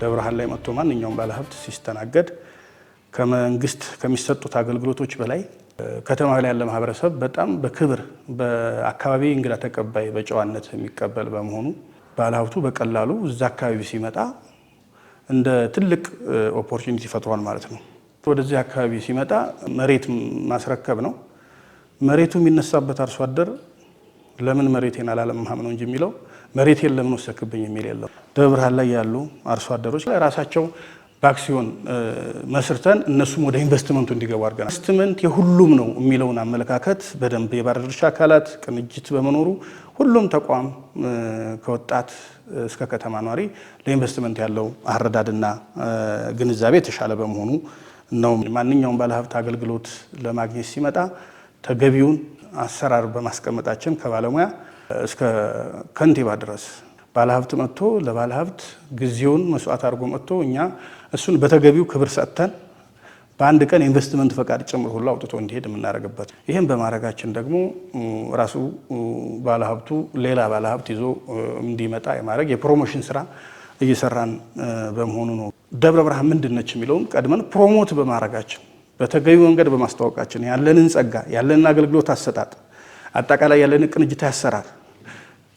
ደብረ ብርሃን ላይ መጥቶ ማንኛውም ባለሀብት ሲስተናገድ ከመንግስት ከሚሰጡት አገልግሎቶች በላይ ከተማው ላይ ያለ ማህበረሰብ በጣም በክብር በአካባቢ እንግዳ ተቀባይ በጨዋነት የሚቀበል በመሆኑ ባለሀብቱ በቀላሉ እዛ አካባቢ ሲመጣ እንደ ትልቅ ኦፖርቹኒቲ ፈጥሯል ማለት ነው። ወደዚህ አካባቢ ሲመጣ መሬት ማስረከብ ነው። መሬቱ የሚነሳበት አርሶ አደር ለምን መሬቴን አላለማህም ነው እንጂ የሚለው መሬቴን ለምን ወሰክብኝ የሚል የለው። ደብረ ብርሃን ላይ ያሉ አርሶ አደሮች ላይ ራሳቸው በአክሲዮን መስርተን እነሱም ወደ ኢንቨስትመንቱ እንዲገቡ አድርገናል። ኢንቨስትመንት የሁሉም ነው የሚለውን አመለካከት በደንብ የባለድርሻ አካላት ቅንጅት በመኖሩ ሁሉም ተቋም ከወጣት እስከ ከተማ ኗሪ ለኢንቨስትመንት ያለው አረዳድና ግንዛቤ የተሻለ በመሆኑ ነው። ማንኛውም ባለሀብት አገልግሎት ለማግኘት ሲመጣ ተገቢውን አሰራር በማስቀመጣችን ከባለሙያ እስከ ከንቲባ ድረስ ባለሀብት መጥቶ ለባለሀብት ጊዜውን መስዋዕት አድርጎ መጥቶ እኛ እሱን በተገቢው ክብር ሰጥተን በአንድ ቀን ኢንቨስትመንት ፈቃድ ጭምር ሁሉ አውጥቶ እንዲሄድ የምናደርግበት። ይህም በማድረጋችን ደግሞ ራሱ ባለሀብቱ ሌላ ባለሀብት ይዞ እንዲመጣ የማድረግ የፕሮሞሽን ስራ እየሰራን በመሆኑ ነው። ደብረ ብርሃን ምንድነች የሚለውን ቀድመን ፕሮሞት በማድረጋችን በተገቢው መንገድ በማስተዋወቃችን ያለንን ጸጋ ያለንን አገልግሎት አሰጣጥ አጠቃላይ ያለንን ቅንጅታዊ አሰራር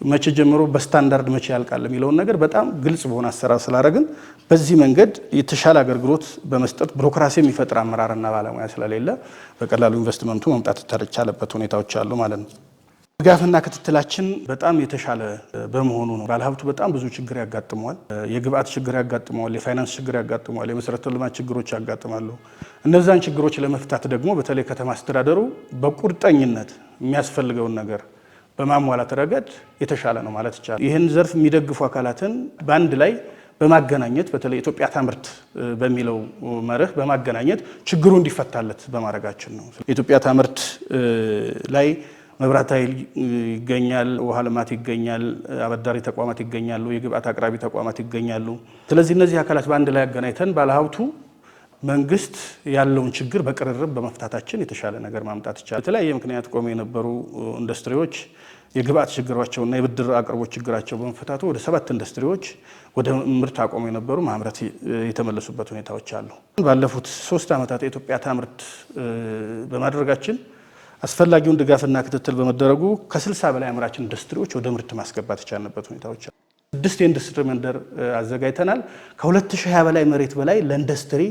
መቼ ጀምሮ በስታንዳርድ መቼ ያልቃል የሚለውን ነገር በጣም ግልጽ በሆነ አሰራር ስላደረግን በዚህ መንገድ የተሻለ አገልግሎት በመስጠት ቢሮክራሲ የሚፈጥር አመራርና ባለሙያ ስለሌለ በቀላሉ ኢንቨስትመንቱ መምጣት የተቻለበት ሁኔታዎች አሉ ማለት ነው። ድጋፍና ክትትላችን በጣም የተሻለ በመሆኑ ነው። ባለሀብቱ በጣም ብዙ ችግር ያጋጥመዋል። የግብአት ችግር ያጋጥመዋል፣ የፋይናንስ ችግር ያጋጥመዋል፣ የመሰረተ ልማት ችግሮች ያጋጥማሉ። እነዛን ችግሮች ለመፍታት ደግሞ በተለይ ከተማ አስተዳደሩ በቁርጠኝነት የሚያስፈልገውን ነገር በማሟላት ረገድ የተሻለ ነው ማለት ይቻላል። ይህን ዘርፍ የሚደግፉ አካላትን በአንድ ላይ በማገናኘት በተለይ ኢትዮጵያ ታምርት በሚለው መርህ በማገናኘት ችግሩ እንዲፈታለት በማድረጋችን ነው። ኢትዮጵያ ታምርት ላይ መብራት ኃይል ይገኛል፣ ውሃ ልማት ይገኛል፣ አበዳሪ ተቋማት ይገኛሉ፣ የግብአት አቅራቢ ተቋማት ይገኛሉ። ስለዚህ እነዚህ አካላት በአንድ ላይ አገናኝተን ባለሀብቱ መንግስት ያለውን ችግር በቅርርብ በመፍታታችን የተሻለ ነገር ማምጣት ይቻላል። በተለያየ ምክንያት ቆመው የነበሩ ኢንዱስትሪዎች የግብአት ችግራቸውና የብድር አቅርቦት ችግራቸው በመፈታቱ ወደ 7 ኢንዱስትሪዎች ወደ ምርት አቆመው የነበሩ ማምረት የተመለሱበት ሁኔታዎች አሉ። ባለፉት 3 ዓመታት የኢትዮጵያ ታምርት በማድረጋችን አስፈላጊውን ድጋፍና ክትትል በመደረጉ ከ60 በላይ አምራች ኢንዱስትሪዎች ወደ ምርት ማስገባት የቻልንበት ሁኔታዎች አሉ። 6 የኢንዱስትሪ መንደር አዘጋጅተናል። ከ2020 በላይ መሬት በላይ ለኢንዱስትሪ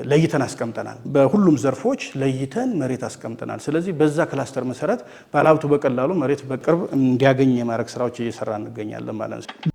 ለይተን አስቀምጠናል። በሁሉም ዘርፎች ለይተን መሬት አስቀምጠናል። ስለዚህ በዛ ክላስተር መሰረት ባለሀብቱ በቀላሉ መሬት በቅርብ እንዲያገኝ የማድረግ ስራዎች እየሰራ እንገኛለን ማለት ነው።